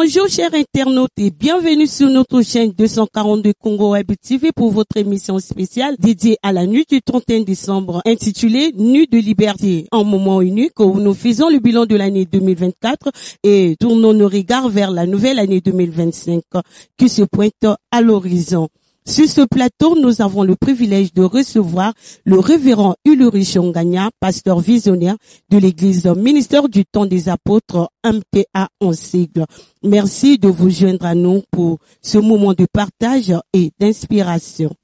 Bonjour chers internautes et bienvenue sur notre chaîne 242 Congo Web TV pour votre émission spéciale dédiée à la nuit du 31 décembre intitulée Nuit de liberté. Un moment unique où nous faisons le bilan de l'année 2024 et tournons nos regards vers la nouvelle année 2025 qui se pointe à l'horizon. Sur ce plateau, nous avons le privilège de recevoir le révérend Ulrich Ongania, pasteur visionnaire de l'église Ministère du Temps des Apôtres MTA en sigle. Merci de vous joindre à nous pour ce moment de partage et d'inspiration.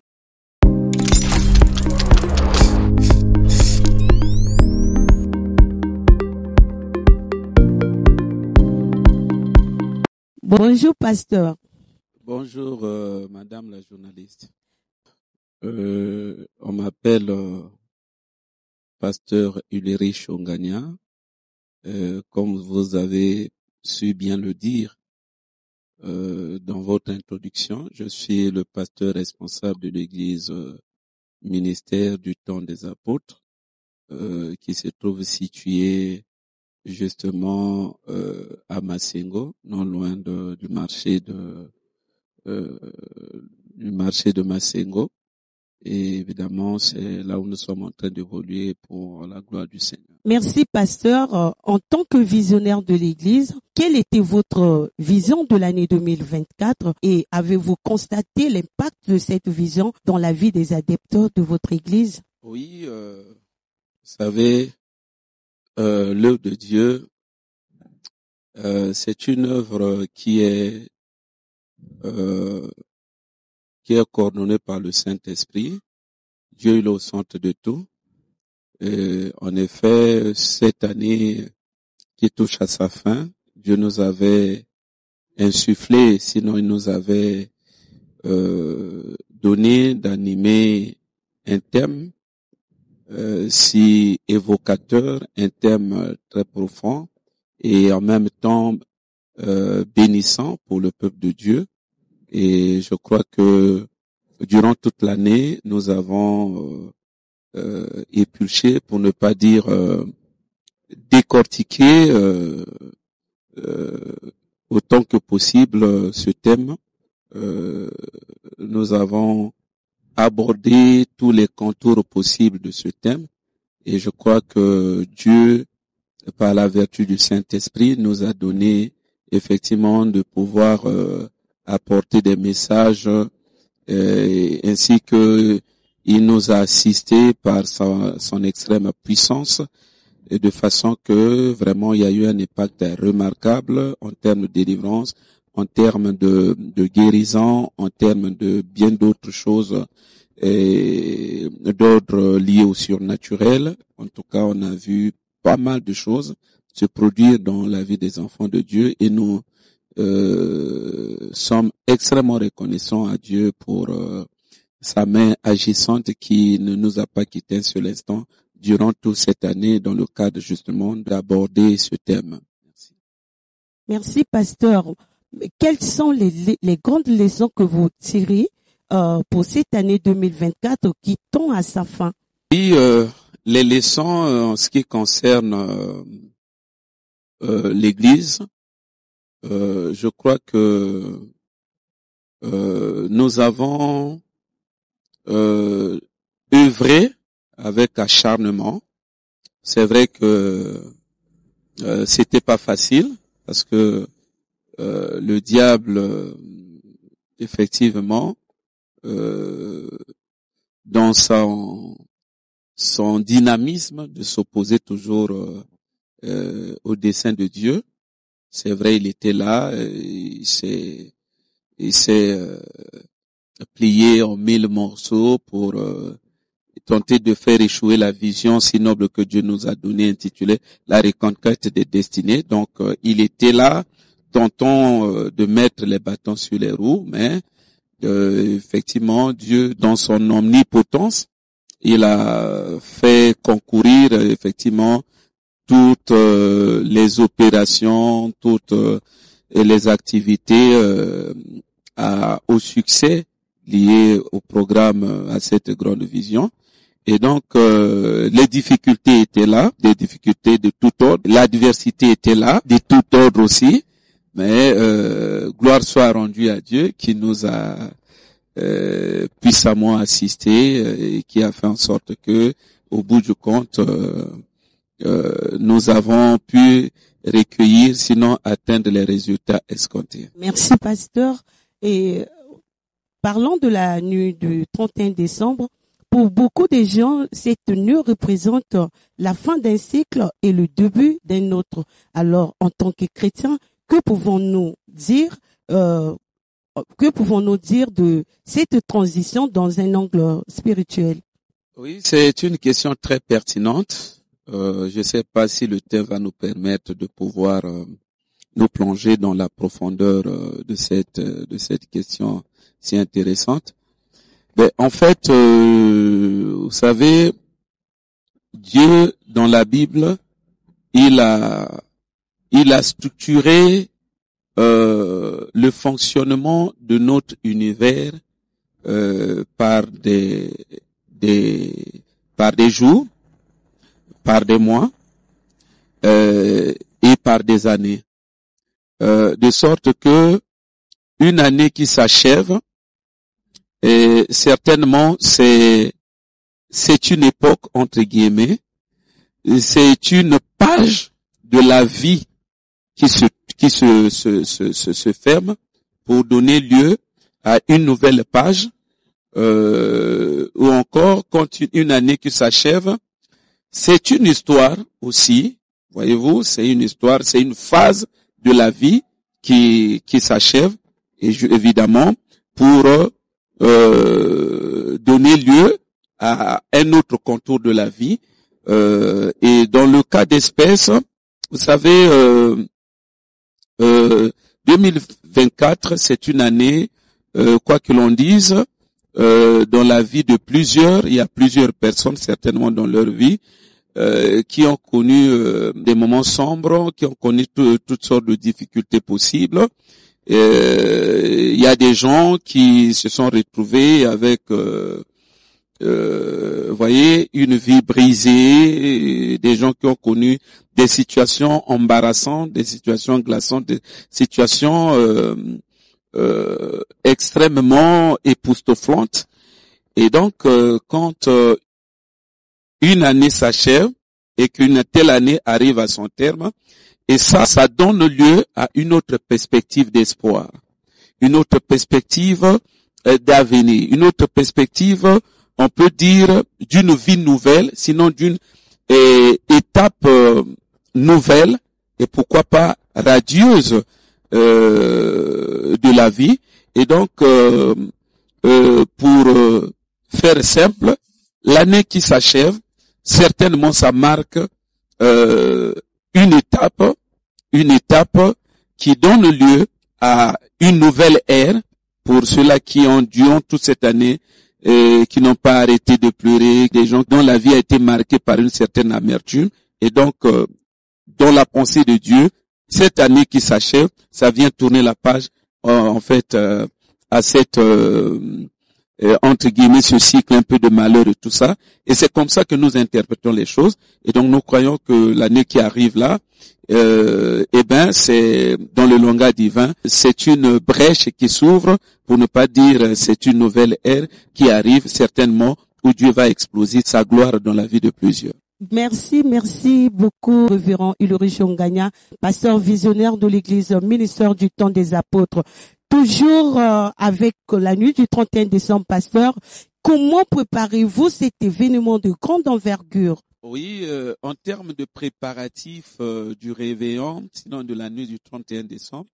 Bonjour, pasteur. Bonjour, madame la journaliste. On m'appelle pasteur Ulrich Ongania. Comme vous avez su bien le dire dans votre introduction, je suis le pasteur responsable de l'église Ministère du Temps des Apôtres, qui se trouve située justement à Massengo, non loin du marché de Massengo. Et évidemment, c'est là où nous sommes en train d'évoluer pour la gloire du Seigneur. Merci, pasteur. En tant que visionnaire de l'Église, quelle était votre vision de l'année 2024 et avez-vous constaté l'impact de cette vision dans la vie des adeptes de votre Église? Oui, vous savez, l'œuvre de Dieu, c'est une œuvre qui est coordonné par le Saint-Esprit. Dieu est au centre de tout. Et en effet, cette année qui touche à sa fin, Dieu nous avait insufflé, sinon il nous avait donné d'animer un thème si évocateur, un thème très profond et en même temps bénissant pour le peuple de Dieu. Et je crois que durant toute l'année, nous avons épluché, pour ne pas dire décortiqué autant que possible ce thème. Nous avons abordé tous les contours possibles de ce thème et je crois que Dieu, par la vertu du Saint-Esprit, nous a donné effectivement de pouvoir apporter des messages ainsi que il nous a assisté par son extrême puissance et de façon que vraiment il y a eu un impact remarquable en termes de délivrance, en termes de guérison, en termes de bien d'autres choses d'ordre lié au surnaturel. En tout cas, on a vu pas mal de choses se produire dans la vie des enfants de Dieu et nous sommes extrêmement reconnaissants à Dieu pour sa main agissante qui ne nous a pas quittés un seul instant durant toute cette année dans le cadre justement d'aborder ce thème. Merci. Merci, pasteur. Quelles sont les grandes leçons que vous tirez pour cette année 2024 qui tend à sa fin? Oui, les leçons en ce qui concerne l'Église, je crois que nous avons œuvré avec acharnement. C'est vrai que c'était pas facile parce que le diable, effectivement, dans son dynamisme de s'opposer toujours au dessein de Dieu, c'est vrai, il était là, il s'est plié en 1000 morceaux pour tenter de faire échouer la vision si noble que Dieu nous a donnée, intitulée La reconquête des destinées. Donc, il était là, tentant de mettre les bâtons sur les roues, mais effectivement, Dieu, dans son omnipotence, il a fait concourir effectivement toutes les opérations, toutes les activités au succès lié au programme, à cette grande vision. Et donc, les difficultés étaient là, des difficultés de tout ordre. L'adversité était là, de tout ordre aussi. Mais gloire soit rendue à Dieu qui nous a puissamment assistés et qui a fait en sorte que, au bout du compte, nous avons pu recueillir, sinon atteindre les résultats escomptés. Merci, pasteur. Et parlons de la nuit du 31 décembre. Pour beaucoup de gens, cette nuit représente la fin d'un cycle et le début d'un autre. Alors, en tant que chrétiens, que pouvons-nous dire de cette transition dans un angle spirituel? Oui, c'est une question très pertinente. Je ne sais pas si le thème va nous permettre de pouvoir nous plonger dans la profondeur de cette question si intéressante. Mais en fait, vous savez, Dieu dans la Bible, il a structuré le fonctionnement de notre univers par des jours, par des mois et par des années, de sorte que une année qui s'achève, et certainement c'est une époque entre guillemets, c'est une page de la vie qui se ferme pour donner lieu à une nouvelle page, ou encore quand une année qui s'achève, c'est une histoire aussi, voyez-vous, c'est une histoire, c'est une phase de la vie qui s'achève, et évidemment pour donner lieu à un autre contour de la vie. Et dans le cas d'espèce, vous savez, 2024, c'est une année, quoi que l'on dise, dans la vie de plusieurs, il y a plusieurs personnes certainement dans leur vie qui ont connu des moments sombres, qui ont connu toutes sortes de difficultés possibles. Il y a des gens qui se sont retrouvés avec, voyez, une vie brisée, des gens qui ont connu des situations embarrassantes, des situations glaçantes, des situations extrêmement époustouflantes. Et donc, quand une année s'achève et qu'une telle année arrive à son terme, et ça donne lieu à une autre perspective d'espoir, une autre perspective d'avenir, une autre perspective, on peut dire, d'une vie nouvelle, sinon d'une étape nouvelle, et pourquoi pas radieuse de la vie. Et donc, pour faire simple, l'année qui s'achève, certainement ça marque une étape qui donne lieu à une nouvelle ère pour ceux-là qui ont durant toute cette année, qui n'ont pas arrêté de pleurer, des gens dont la vie a été marquée par une certaine amertume, et donc dans la pensée de Dieu, cette année qui s'achève, ça vient tourner la page en fait à cette entre guillemets ce cycle un peu de malheur et tout ça, et c'est comme ça que nous interprétons les choses. Et donc nous croyons que l'année qui arrive là, c'est dans le langage divin, c'est une brèche qui s'ouvre, pour ne pas dire c'est une nouvelle ère qui arrive certainement, où Dieu va exploser sa gloire dans la vie de plusieurs. Merci beaucoup, révérend Ulrich Ongania, pasteur visionnaire de l'église, ministère du temps des apôtres. Toujours avec la nuit du 31 décembre, pasteur, comment préparez-vous cet événement de grande envergure? Oui, en termes de préparatifs du réveillon, sinon de la nuit du 31 décembre,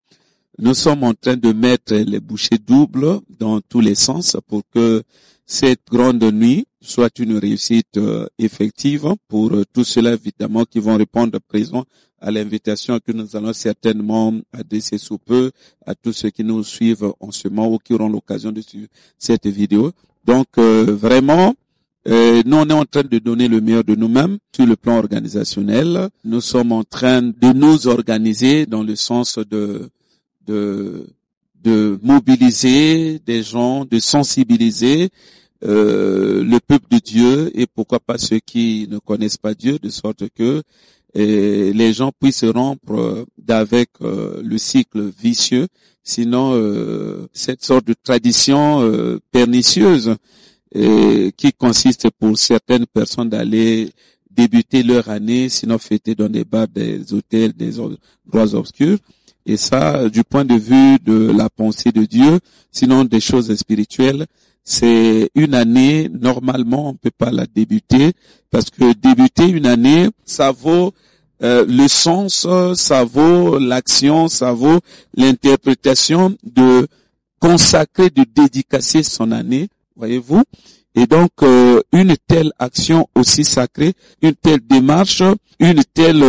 nous sommes en train de mettre les bouchées doubles dans tous les sens pour que cette grande nuit soit une réussite effective pour tous ceux-là, évidemment, qui vont répondre présent à l'invitation que nous allons certainement adresser sous peu à tous ceux qui nous suivent en ce moment ou qui auront l'occasion de suivre cette vidéo. Donc, vraiment, nous, on est en train de donner le meilleur de nous-mêmes sur le plan organisationnel. Nous sommes en train de nous organiser dans le sens de mobiliser des gens, de sensibiliser le peuple de Dieu et pourquoi pas ceux qui ne connaissent pas Dieu, de sorte que et les gens puissent rompre d'avec le cycle vicieux, sinon cette sorte de tradition pernicieuse qui consiste pour certaines personnes d'aller débuter leur année, sinon fêter dans des bars, des hôtels, des endroits obscurs. Et ça, du point de vue de la pensée de Dieu, sinon des choses spirituelles, c'est une année, normalement, on peut pas la débuter, parce que débuter une année, ça vaut le sens, ça vaut l'action, ça vaut l'interprétation de consacrer, de dédicacer son année, voyez-vous. Et donc, une telle action aussi sacrée, une telle démarche, une telle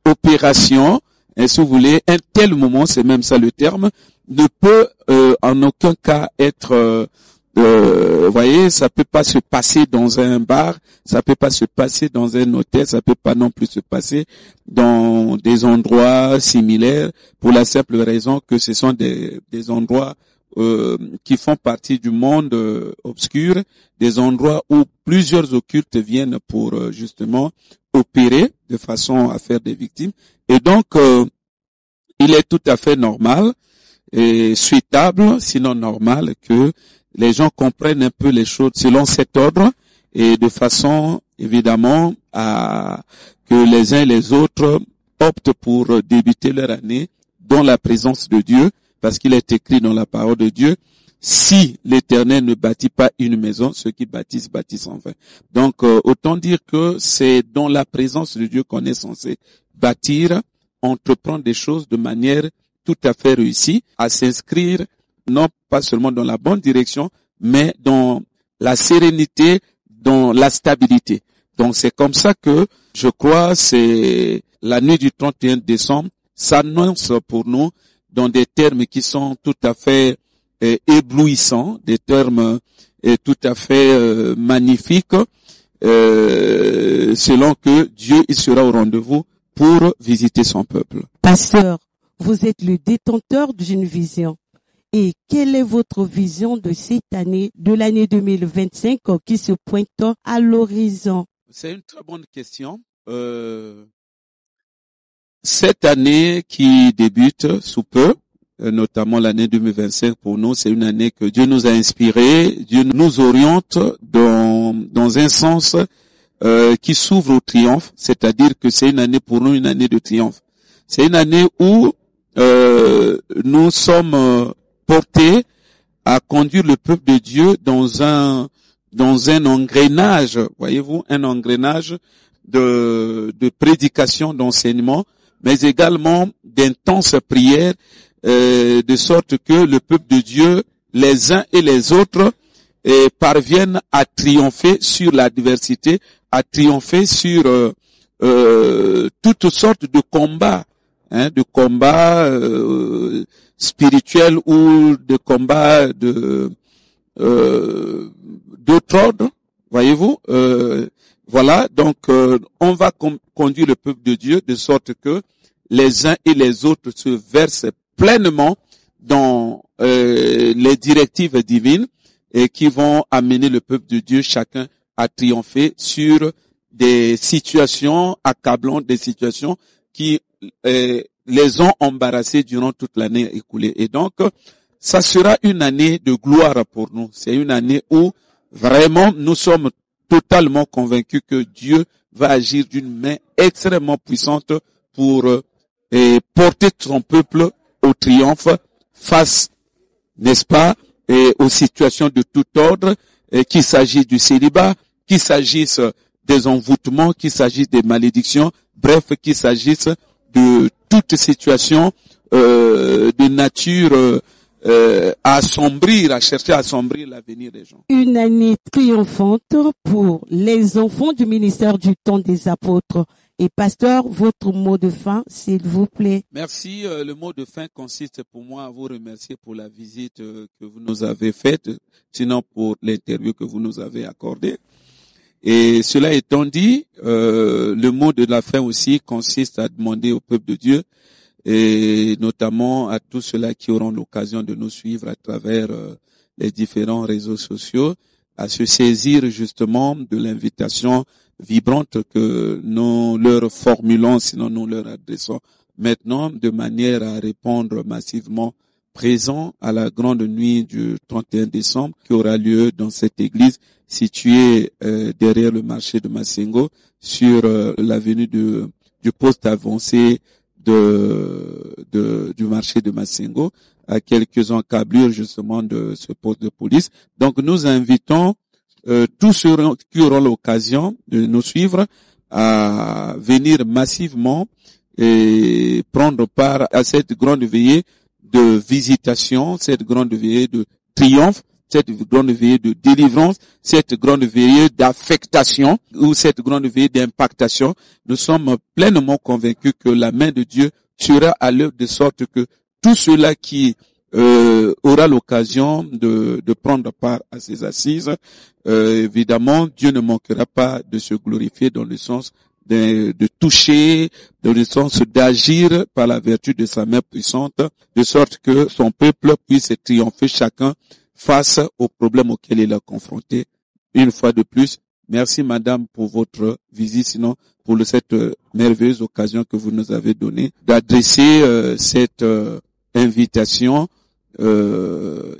opération, et si vous voulez, un tel moment, c'est même ça le terme, ne peut en aucun cas être, voyez, ça peut pas se passer dans un bar, ça peut pas se passer dans un hôtel, ça peut pas non plus se passer dans des endroits similaires, pour la simple raison que ce sont des endroits qui font partie du monde obscur, des endroits où plusieurs occultes viennent pour justement opérer de façon à faire des victimes. Et donc, il est tout à fait normal et souhaitable, sinon normal, que les gens comprennent un peu les choses selon cet ordre et de façon, évidemment, à que les uns et les autres optent pour débuter leur année dans la présence de Dieu, parce qu'il est écrit dans la parole de Dieu, si l'Éternel ne bâtit pas une maison, ceux qui bâtissent, bâtissent en vain. Donc, autant dire que c'est dans la présence de Dieu qu'on est censé bâtir, entreprendre des choses de manière tout à fait réussie, à s'inscrire non pas seulement dans la bonne direction, mais dans la sérénité, dans la stabilité. Donc, c'est comme ça que, je crois, c'est la nuit du 31 décembre, s'annonce pour nous dans des termes qui sont tout à fait éblouissants, des termes tout à fait magnifiques, selon que Dieu il sera au rendez-vous pour visiter son peuple. Pasteur, vous êtes le détenteur d'une vision. Et quelle est votre vision de cette année, de l'année 2025 qui se pointe à l'horizon? C'est une très bonne question. Cette année qui débute sous peu, notamment l'année 2025 pour nous, c'est une année que Dieu nous a inspiré, Dieu nous oriente dans un sens qui s'ouvre au triomphe, c'est-à-dire que c'est une année pour nous, une année de triomphe. C'est une année où nous sommes portés à conduire le peuple de Dieu dans un engrenage, voyez-vous, un engrenage de prédication, d'enseignement, mais également d'intenses prières, de sorte que le peuple de Dieu, les uns et les autres, parviennent à triompher sur l'adversité, à triompher sur toutes sortes de combats, de combats spirituels ou de combats d'autre ordre, voyez-vous. Voilà, donc on va conduire le peuple de Dieu de sorte que les uns et les autres se versent pleinement dans les directives divines et qui vont amener le peuple de Dieu chacun à triompher sur des situations accablantes, des situations qui les ont embarrassés durant toute l'année écoulée. Et donc, ça sera une année de gloire pour nous. C'est une année où vraiment nous sommes totalement convaincus que Dieu va agir d'une main extrêmement puissante pour porter son peuple au triomphe face, n'est-ce pas, aux situations de tout ordre, qu'il s'agisse du célibat, qu'il s'agisse des envoûtements, qu'il s'agisse des malédictions, bref, qu'il s'agisse de toute situation de nature à assombrir, à chercher à assombrir l'avenir des gens. Une année triomphante pour les enfants du ministère du temps des apôtres. Et pasteur, votre mot de fin, s'il vous plaît. Merci. Le mot de fin consiste pour moi à vous remercier pour la visite que vous nous avez faite, sinon pour l'interview que vous nous avez accordée. Et cela étant dit, le mot de la fin aussi consiste à demander au peuple de Dieu, et notamment à tous ceux-là qui auront l'occasion de nous suivre à travers les différents réseaux sociaux, à se saisir justement de l'invitation vibrantes que nous leur formulons, sinon nous leur adressons maintenant de manière à répondre massivement présent à la grande nuit du 31 décembre qui aura lieu dans cette église située derrière le marché de Massengo sur l'avenue du poste avancé du marché de Massengo, à quelques encablures justement de ce poste de police. Donc nous invitons tous ceux qui auront l'occasion de nous suivre à venir massivement et prendre part à cette grande veillée de visitation, cette grande veillée de triomphe, cette grande veillée de délivrance, cette grande veillée d'affectation ou cette grande veillée d'impactation. Nous sommes pleinement convaincus que la main de Dieu sera à l'œuvre de sorte que tout cela qui aura l'occasion de prendre part à ces assises, évidemment, Dieu ne manquera pas de se glorifier dans le sens de toucher, dans le sens d'agir par la vertu de sa main puissante, de sorte que son peuple puisse triompher chacun face aux problèmes auxquels il est confronté. Une fois de plus, merci madame pour votre visite, sinon pour cette merveilleuse occasion que vous nous avez donnée d'adresser cette invitation,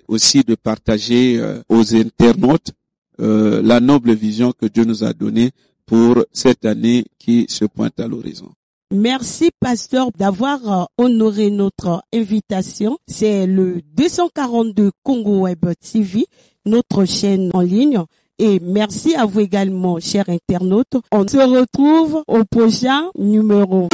aussi de partager aux internautes la noble vision que Dieu nous a donnée pour cette année qui se pointe à l'horizon. Merci, pasteur, d'avoir honoré notre invitation. C'est le 242 Congo Web TV, notre chaîne en ligne. Et merci à vous également, chers internautes. On se retrouve au prochain numéro.